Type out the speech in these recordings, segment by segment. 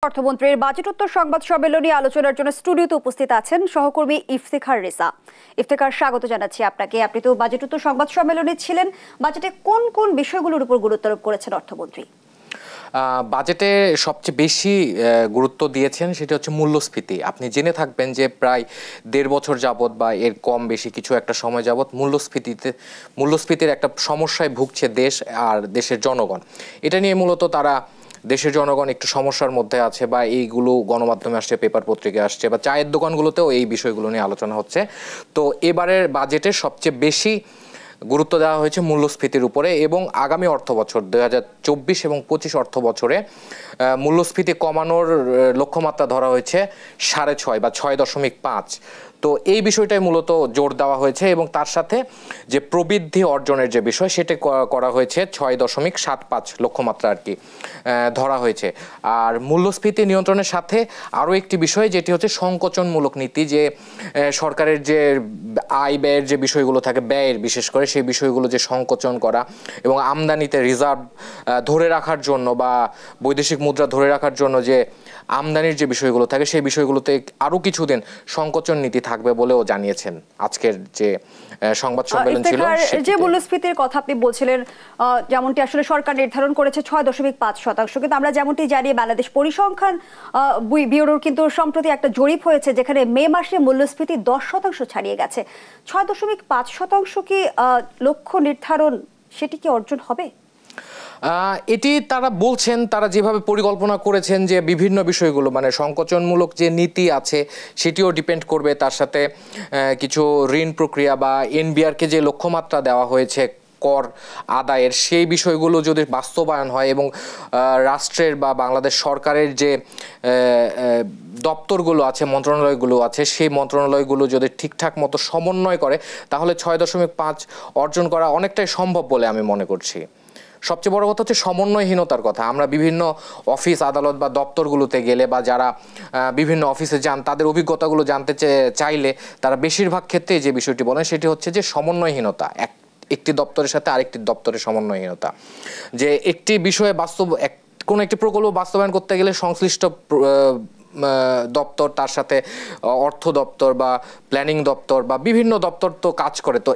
অর্থমন্ত্রীর বাজেটোত্তর সংবাদ সম্মেলনে আলোচনার জন্য স্টুডিওতে উপস্থিত আছেন সহকর্মী ইফতেখার রেসা। ইফতেখার, স্বাগত জানাচ্ছি আপনাকে। আপনি তো বাজেটোত্তর সংবাদ সম্মেলনে ছিলেন। বাজেটে কোন কোন বিষয়গুলোর উপর গুরুত্ব আরোপ করেছেন অর্থমন্ত্রী? বাজেটে সবচেয়ে বেশি গুরুত্ব দিয়েছেন সেটা হচ্ছে মূল্যস্ফীতি। আপনি জেনে থাকবেন যে প্রায় 1.5 বছর যাবত বা এর কম বেশি কিছু একটা সময় যাবত মূল্যস্ফীতির একটা সমস্যায় ভুগছে দেশ আর দেশের জনগণ। এটা নিয়ে মূলত তারা দেশের জনগণ একটু সমস্যার মধ্যে আছে বা এইগুলো গণমাধ্যমে আসছে, পেপার পত্রিকায় আসছে বা চায়ের দোকানগুলোতেও এই বিষয়গুলো নিয়ে আলোচনা হচ্ছে। তো এবারের বাজেটে সবচেয়ে বেশি গুরুত্ব দেওয়া হয়েছে মূল্যস্ফীতির উপরে এবং আগামী অর্থ বছর 2024 এবং 25 অর্থ বছরে মূল্যস্ফীতি কমানোর লক্ষ্যমাত্রা ধরা হয়েছে 6.5 বা 6.5। তো এই বিষয়টাই মূলত জোর দেওয়া হয়েছে এবং তার সাথে যে প্রবৃদ্ধি অর্জনের যে বিষয় সেটা করা হয়েছে 6.75 লক্ষ্যমাত্রা আর কি ধরা হয়েছে। আর মূল্যস্ফীতি নিয়ন্ত্রণের সাথে আরও একটি বিষয় যেটি হচ্ছে সংকোচনমূলক নীতি, যে সরকারের যে আয় ব্যয়ের যে বিষয়গুলো থাকে, ব্যয়ের বিশেষ করে সেই বিষয়গুলো যে সংকোচন করা এবং আমদানিতে রিজার্ভ ধরে রাখার জন্য বা বৈদেশিক মুদ্রা ধরে রাখার জন্য যে আমদানির যে বিষয়গুলো থাকে সেই বিষয়গুলোতে আরও কিছুদিন সংকোচন নীতি থাকবে বলেও জানিয়েছেন আজকের যে সংবাদ সম্মেলন ছিল। যে মূল্যস্ফীতির কথা আপনি বলছিলেন, যেমনটি আসলে সরকার নির্ধারণ করেছে 6.5%, কিন্তু আমরা যেমনটি জানি বাংলাদেশ পরিসংখ্যান ব্যুরোর কিন্তু সম্প্রতি একটা জরিপ হয়েছে যেখানে মে মাসে মূল্যস্ফীতি 10% ছাড়িয়ে গেছে। 6.5% কি লক্ষ্য নির্ধারণ, সেটি কি অর্জন হবে? এটি তারা বলছেন, তারা যেভাবে পরিকল্পনা করেছেন যে বিভিন্ন বিষয়গুলো মানে সংকোচনমূলক যে নীতি আছে সেটিও ডিপেন্ড করবে, তার সাথে কিছু ঋণ প্রক্রিয়া বা এনবিআরকে যে লক্ষ্যমাত্রা দেওয়া হয়েছে কর আদায়ের, সেই বিষয়গুলো যদি বাস্তবায়ন হয় এবং রাষ্ট্রের বা বাংলাদেশ সরকারের যে দপ্তরগুলো আছে, মন্ত্রণালয়গুলো আছে, সেই মন্ত্রণালয়গুলো যদি ঠিকঠাক মতো সমন্বয় করে তাহলে 6.5 অর্জন করা অনেকটাই সম্ভব বলে আমি মনে করছি। সবচেয়ে বড় কথা হচ্ছে সমন্বয়হীনতার কথা। আমরা বিভিন্ন অফিস আদালত বা দপ্তরগুলোতে গেলে বা যারা বিভিন্ন অফিসে যান তাদের অভিজ্ঞতাগুলো জানতে চাইলে তারা বেশিরভাগ ক্ষেত্রে যে বিষয়টি বলেন সেটি হচ্ছে যে সমন্বয়হীনতা, একটি দপ্তরের সাথে আরেকটি দপ্তরের সমন্বয়হীনতা। যে একটি বিষয়ে কোনো একটি প্রকল্প বাস্তবায়ন করতে গেলে সংশ্লিষ্ট দপ্তর, তার সাথে অর্থ দপ্তর বা প্ল্যানিং দপ্তর বা বিভিন্ন দপ্তর তো কাজ করে। তো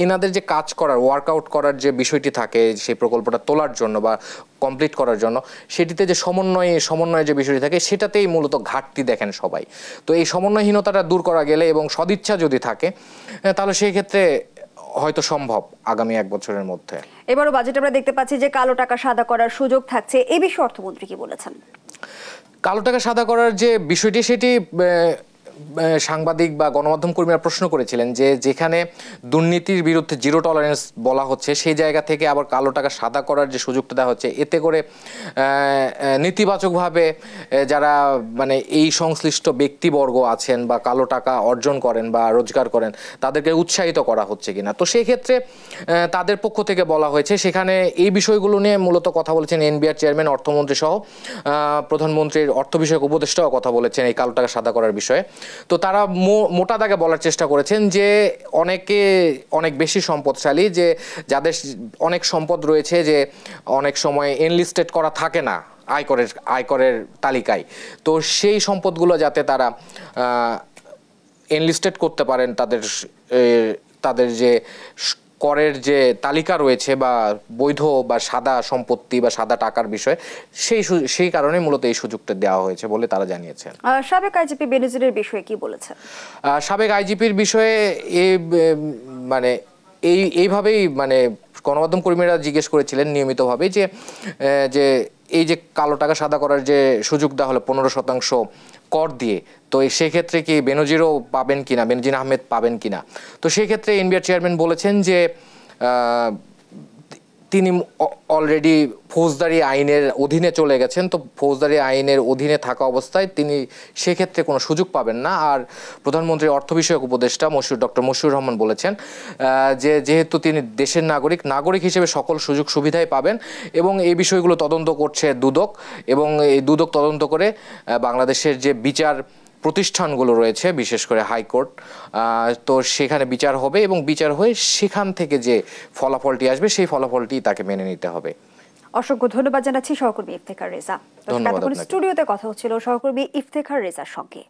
এনাদের যে কাজ করার, ওয়ার্কআউট করার যে বিষয়টি থাকে সেই প্রকল্পটা তোলার জন্য বা কমপ্লিট করার জন্য, সেটিতে যে সমন্বয়ের যে বিষয়টি থাকে সেটাতেই মূলত ঘাটতি দেখেন সবাই। তো এই সমন্বয়হীনতাটা দূর করা গেলে এবং সদিচ্ছা যদি থাকে তাহলে সেই ক্ষেত্রে হয়তো সম্ভব আগামী 1 বছরের মধ্যে। এবারও বাজেটে আমরা দেখতে পাচ্ছি যে কালো টাকা সাদা করার সুযোগ থাকছে, এই বিষয়ে অর্থমন্ত্রী কি বলেছেন? কালো টাকা সাদা করার যে বিষয়টি সেটি সাংবাদিক বা গণমাধ্যম কর্মীরা প্রশ্ন করেছিলেন যে যেখানে দুর্নীতির বিরুদ্ধে জিরো টলারেন্স বলা হচ্ছে সেই জায়গা থেকে আবার কালো টাকা সাদা করার যে সুযোগটা দেওয়া হচ্ছে, এতে করে নেতিবাচকভাবে যারা মানে এই সংশ্লিষ্ট ব্যক্তিবর্গ আছেন বা কালো টাকা অর্জন করেন বা রোজগার করেন তাদেরকে উৎসাহিত করা হচ্ছে কিনা। তো সেই ক্ষেত্রে তাদের পক্ষ থেকে বলা হয়েছে, সেখানে এই বিষয়গুলো নিয়ে মূলত কথা বলেছেন এনবিআর চেয়ারম্যান, অর্থমন্ত্রী সহ প্রধানমন্ত্রীর অর্থ বিষয়ক উপদেষ্টাও কথা বলেছেন এই কালো টাকা সাদা করার বিষয়ে। তো তারা মোটা দাগে বলার চেষ্টা করেছেন যে অনেক বেশি সম্পদশালী, যে যাদের অনেক সম্পদ রয়েছে, যে অনেক সময় এনলিস্টেড করা থাকে না আয়করের তালিকায়, তো সেই সম্পদগুলো যাতে তারা এনলিস্টেড করতে পারেন তাদের যে করের যে তালিকা রয়েছে বা বৈধ বা সাদা সম্পত্তি বা সাদা টাকার বিষয়, সেই কারণে মূলত এই সুযোগটা দেওয়া হয়েছে বলে তারা জানিয়েছেন। সাবেক আইজিপি বেনজিরের বিষয়ে কি বলেছেন? সাবেক আইজিপির বিষয়ে মানে এইভাবেই মানে গণমাধ্যম কর্মীরা জিজ্ঞেস করেছিলেন নিয়মিতভাবে যে এই যে কালো টাকা সাদা করার যে সুযোগ দেওয়া হলো 15% কর দিয়ে, তো সেক্ষেত্রে কি বেনজিরও পাবেন কিনা, বেনজির আহমেদ পাবেন কিনা। তো সেই ক্ষেত্রে এনবিআর চেয়ারম্যান বলেছেন যে তিনি অলরেডি ফৌজদারি আইনের অধীনে চলে গেছেন, তো ফৌজদারি আইনের অধীনে থাকা অবস্থায় তিনি সেক্ষেত্রে কোনো সুযোগ পাবেন না। আর প্রধানমন্ত্রীর অর্থ বিষয়ক উপদেষ্টা ডক্টর মশিউর রহমান বলেছেন যে যেহেতু তিনি দেশের নাগরিক হিসেবে সকল সুযোগ সুবিধাই পাবেন এবং এই বিষয়গুলো তদন্ত করছে দুদক, এবং এই দুদক তদন্ত করে বাংলাদেশের যে বিচার প্রতিষ্ঠানগুলো রয়েছে বিশেষ করে হাইকোর্ট, তো সেখানে বিচার হবে এবং বিচার হয়ে সেখান থেকে যে ফলাফলটি আসবে সেই ফলাফলটি তাকে মেনে নিতে হবে। অসংখ্য ধন্যবাদ জানাচ্ছি সহকর্মী ইফতেখার রেজা। ধন্যবাদ আপনাকে। স্টুডিওতে কথা হচ্ছিল সহকর্মী ইফতেখার রেজার সঙ্গে।